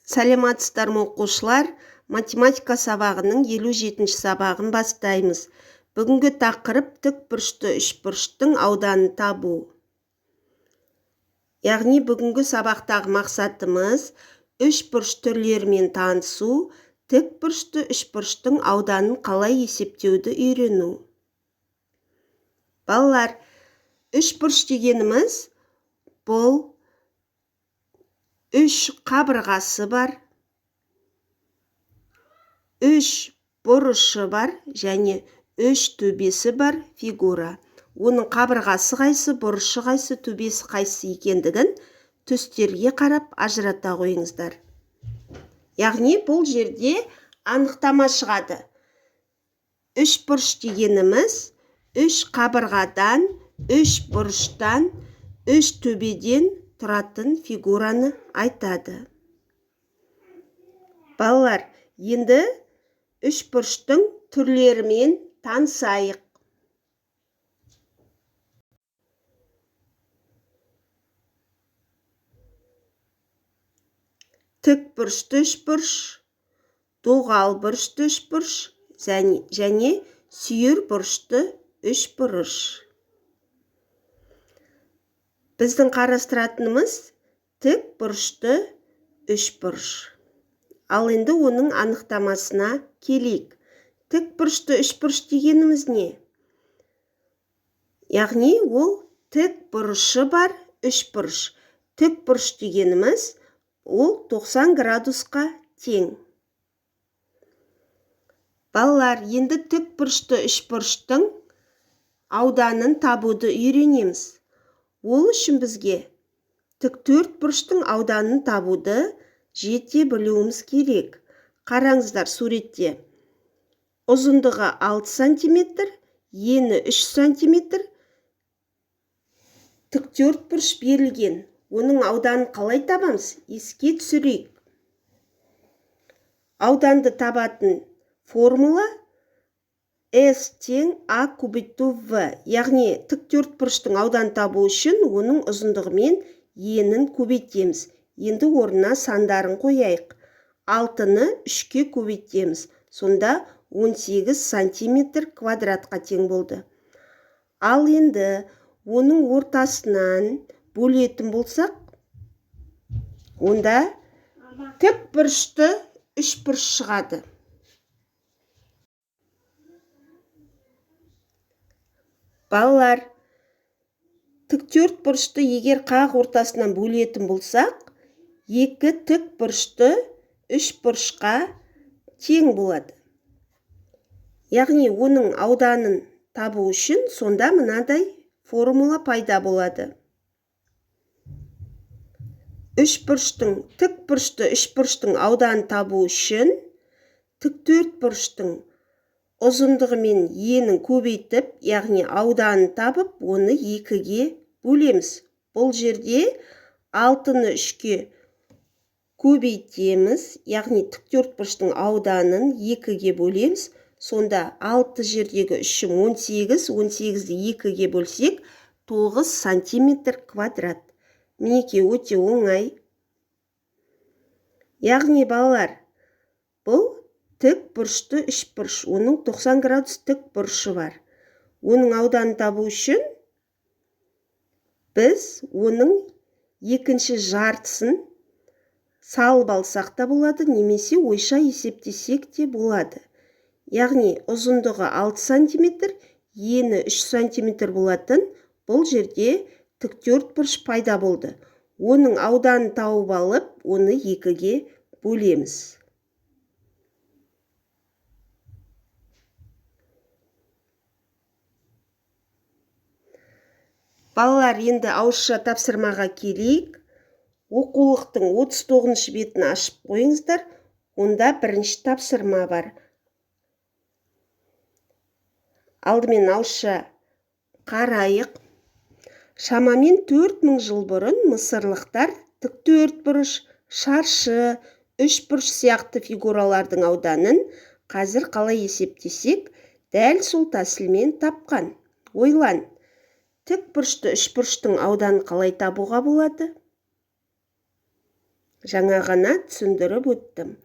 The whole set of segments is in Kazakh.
Сәлеметсіздер ме оқушылар? Математика сабағының 57-ші сабағын бастаймыз. Бүгінгі тақырып тікбұрышты үшбұрыштың ауданын табу. Яғни бүгінгі сабақтағы мақсатымыз үшбұрыш түрлерімен танысу, тікбұрышты үшбұрыштың ауданын қалай есептеуді үйрену. Балалар, үшбұрыш дегеніміз бұл үш қабырғасы бар, үш бұрышы бар және үш төбесі бар фигура. Оның қабырғасы қайсы, бұрышы қайсы, төбесі қайсы екендігін түстерге қарап ажырата қойыңыздар. Яғни бұл жерде анықтама шығады. Үшбұрыш дегеніміз үш қабырғадан, үш бұрыштан, үш төбеден тұратын фигураны айтады. Балалар, енді үшбұрыштың түрлерімен танысайық. Тікбұрышты үшбұрыш, доғал бұрышты үшбұрыш және сүйір бұрышты үшбұрыш. Біздің қарастыратынымыз тікбұрышты үшбұрыш. Ал енді оның анықтамасына келейік. Тікбұрышты үшбұрыш дегеніміз не? Яғни ол тікбұрышы бар үшбұрыш. Тікбұрыш дегеніміз ол 90 градусқа тең. Балалар, енді тікбұрышты үшбұрыштың ауданын табуды үйренеміз. Ол үшін бізге тіктөртбұрыштың ауданын табуды жете білуіміз керек. Қараңыздар суретте. Ұзындығы 6 см, ені 3 см, тіктөртбұрыш берілген. Оның ауданын қалай табамыз? Еске түсірейік. Ауданды табатын формула S тең А кубикту В. Яғни тіктөртбұрыштың ауданын табу үшін оның ұзындығы мен енін көбейтеміз. Енді орнына сандарын қояйық. 6-ны 3-ке көбейтеміз. Сонда 18 см квадратқа тең болды. Ал енді оның ортасынан бөлетін болсақ, онда тікбұрышты үшбұрыш шығады. Балалар, тіктөртбұрышты егер қақ ортасынан бөлетін болсақ, екі тікбұрышты үшбұрышқа тең болады. Яғни оның ауданын табу үшін сонда мынадай формула пайда болады. Тікбұрышты үшбұрыштың ауданын табу үшін тіктөртбұрыштың ұзындығы мен енін көбейтіп, яғни ауданын табып, оны 2-ге бөлеміз. Бұл жерде 6-ны 3-ке көбейтеміз, яғни тіктөртбұрыштың ауданын 2-ге бөлеміз. Сонда 6 жердегі 3-ім 18, 18-ді 2-ге бөлсек, 9 см квадрат. Мінекей өте оңай. Яғни балалар, бұл тікбұрышты үшбұрыш, оның 90 градус тікбұрышы бар. Оның ауданын табу үшін біз оның екінші жартысын салып алсақ та болады, немесе ойша есептесек те болады. Яғни ұзындығы 6 см, ені 3 см болатын бұл жерде тіктөртбұрыш пайда болды. Оның ауданын тауып алып, оны 2-ге бөлеміз. Балалар, енді ауызша тапсырмаға келейік. Оқулықтың 39-шы бетін ашып қойыңыздар. Онда бірінші тапсырма бар. Алдымен ауызша қарайық. Шамамен 4000 жыл бұрын мысырлықтар тіктөртбұрыш, шаршы, үшбұрыш сияқты фигуралардың ауданын қазір қалай есептесек, дәл сол тәсілмен тапқан. Ойлан, тікбұрышты үшбұрыштың ауданын қалай табуға болады? Жаңа ғана түсіндіріп өттім.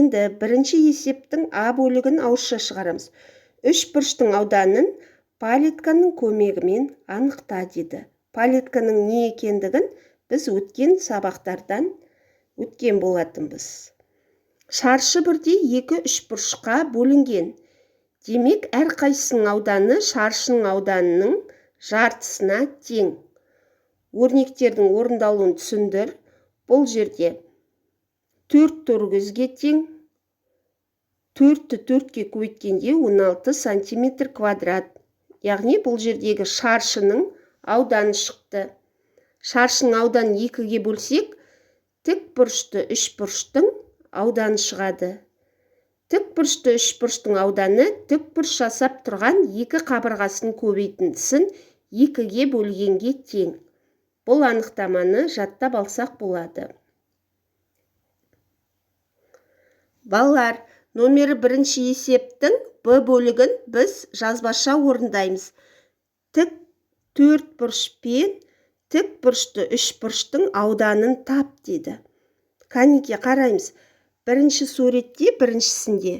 Енді бірінші есептің А бөлігін ауызша шығарамыз. Үшбұрыштың ауданын палетканың көмегімен анықта деді. Палетканың не екендігін біз өткен сабақтардан өткен болатынбыз. Шаршы бірдей екі үшбұрышқа бөлінген. Демек, әрқайсының ауданы шаршының ауданының жартысына тең. Өрнектердің орындалуын түсіндір. Бұл жерде 4 төргізге тең. 4-ті 4-ке көбейткенде 16 сантиметр квадрат. Яғни бұл жердегі шаршының ауданы шықты. Шаршының ауданын 2-ге бөлсек, тік бұрышты үшбұрыштың ауданы шығады. Тік бұрышты үшбұрыштың ауданы тік бұрыш жасап тұрған екі қабырғасын көбейтіндісін 2-ге бөлгенге тең. Бұл анықтаманы жаттап алсақ болады. Балалар, номері бірінші есептің Б бөлігін біз жазбаша орындаймыз. Тік төртбұрыш пен тік бұрышты үшбұрыштың ауданын тап деді. Кәнеке қараймыз. Бірінші суретте, біріншісінде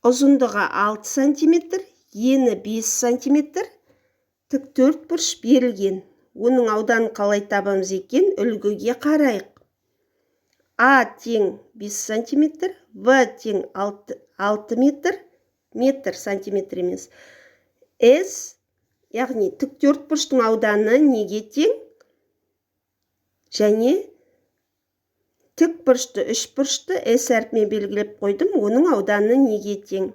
ұзындығы 6 сантиметр, ені 5 сантиметр, тік төртбұрыш берілген. Оның ауданын қалай табамыз екен, үлгіге қарайық. А тең 5 сантиметр, В тең 6 метр сантиметр емес. С, яғни тік төртбұрыштың ауданы неге тең? Және тік бұрышты үшбұрышты S әрпімен белгілеп қойдым, оның ауданы неге тең?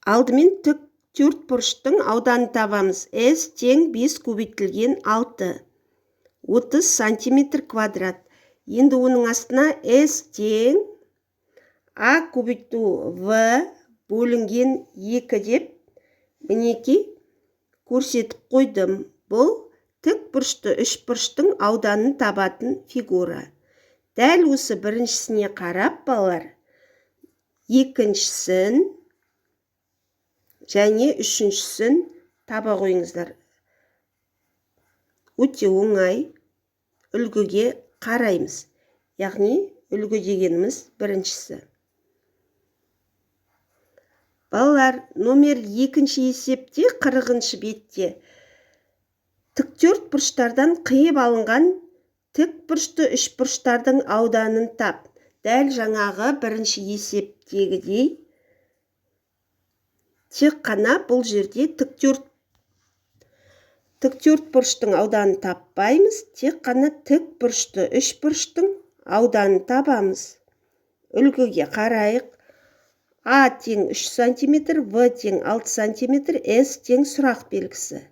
Алдымен тік төртбұрыштың ауданын табамыз. S тең 5 көбейтілген 6. 30 сантиметр квадрат. Енді оның астына S тең А көбейту В бөлінген 2 деп мінеки көрсетіп қойдым. Бұл тік бұрышты үшбұрыштың ауданын табатын фигура. Дәл осы біріншісіне қарап, балалар, екіншісін және үшіншісін таба қойыңыздар. Өте оңай. Үлгіге қараймыз. Яғни үлгі дегеніміз біріншісі. Балалар, номер екінші есепте 40-шы бетте тік төртбұрыштардан қиып алынған тік бұрышты үшбұрыштардың ауданын тап. Дәл жаңағы бірінші есептегідей тек қана бұл жерде тік төртбұрыштың ауданын таппаймыз, тек қана тік бұрышты үшбұрыштың ауданын табамыз. Үлгіге қарайық. А тең 3 сантиметр, В тең 6 сантиметр, С тең сұрақ белгісі.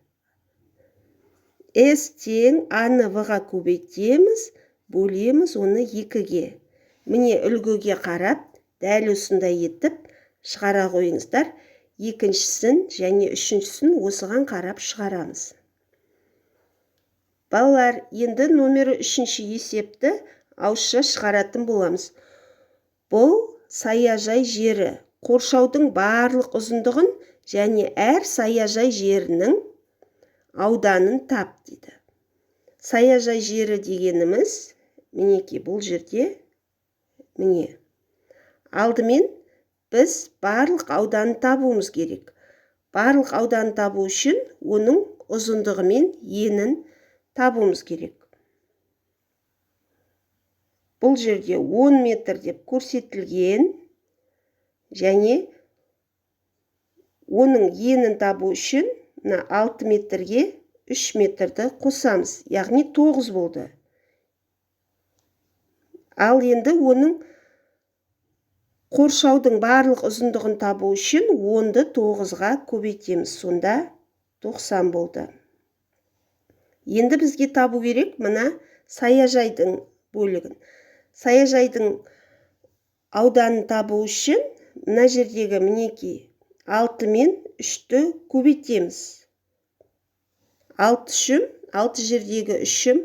S тең А-ны В-ға көбейтеміз, бөлеміз оны 2-ге. Міне үлгіге қарап, дәл осындай етіп шығара қойыңыздар. Екіншісін және үшіншісін осыған қарап шығарамыз. Балалар, енді номері 3-ші есепті ауызша шығаратын боламыз. Бұл саяжай жері. Қоршаудың барлық ұзындығын және әр саяжай жерінің ауданын тап дейді. Саяжай жері дегеніміз, мінеки бұл жерде, міне. Алдымен біз барлық ауданын табуымыз керек. Барлық ауданын табу үшін оның ұзындығы мен енін табуымыз керек. Бұл жерде 10 метр деп көрсетілген, және оның енін табу үшін 6 метрге 3 метрді қосамыз, яғни 9 болды. Ал енді оның қоршаудың барлық ұзындығын табу үшін 10-ды 9-ға көбейтеміз, сонда 90 болды. Енді бізге табу керек мына саяжайдың бөлігін. Саяжайдың ауданын табу үшін мына жердегі мінеки 6 мен 3-ті көбейтеміз. 6 жердегі 3-ім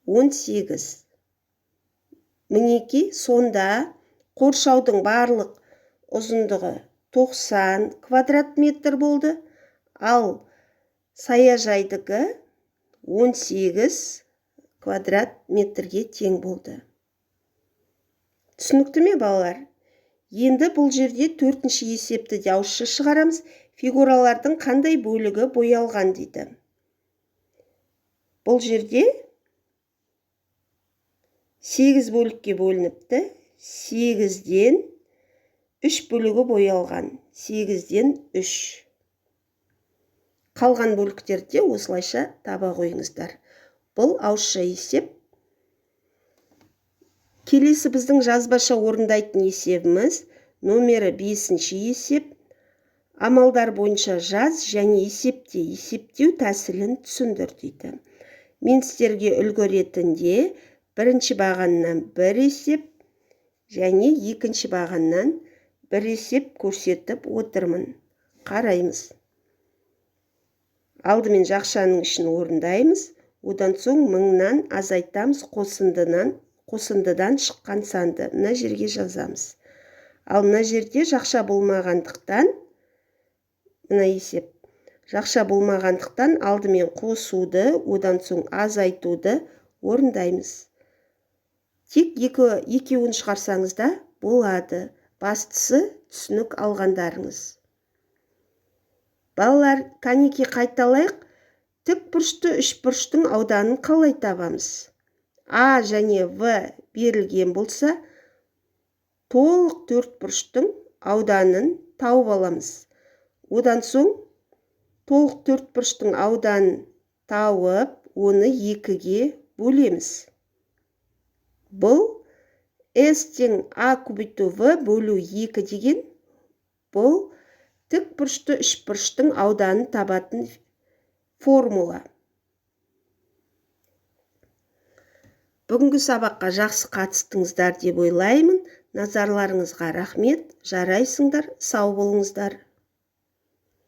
18. Мінеки сонда қоршаудың барлық ұзындығы 90 квадрат метр болды. Ал саяжайдығы 18 квадрат метрге тең болды. Түсінікті ме балалар? Енді бұл жерде төртінші есепті де ауызша шығарамыз. Фигуралардың қандай бөлігі боялған дейді. Бұл жерде 8 бөлікке бөлініпті. 8-ден 3 бөлігі боялған. 8-ден 3. Қалған бөліктерді осылайша таба қойыңыздар. Бұл ауызша есеп. Келесі біздің жазбаша орындайтын есебіміз номері 5-ші есеп. Амалдар бойынша жаз және есептеу тәсілін түсіндір дейді. Мен сіздерге үлгі ретінде бірінші бағаннан бір есеп және екінші бағаннан бір есеп көрсетіп отырмын. Қараймыз. Алдымен жақшаның ішін орындаймыз. Одан соң мыңнан азайтамыз, қосындыдан шыққан санды мына жерге жазамыз. Ал мына жерде жақша болмағандықтан, мына есеп, жақша болмағандықтан алдымен қосуды, одан соң азайтуды орындаймыз. Тек екеуін шығарсаңыз да болады. Бастысы түсінік алғандарыңыз. Балалар, кәнеки қайталайық. Тік бұрышты үшбұрыштың ауданын қалай табамыз? А және В берілген болса, толық төртбұрыштың ауданын тауып аламыз. Одан соң толық төртбұрыштың ауданын тауып, оны 2-ге бөлеміз. Бұл S тең А көбейту В бөлу 2 деген, бұл тік бұрышты үшбұрыштың ауданын табатын формула. Бүгінгі сабаққа жақсы қатыстыңыздар деп ойлаймын. Назарларыңызға рахмет. Жарайсыңдар, сау болыңыздар.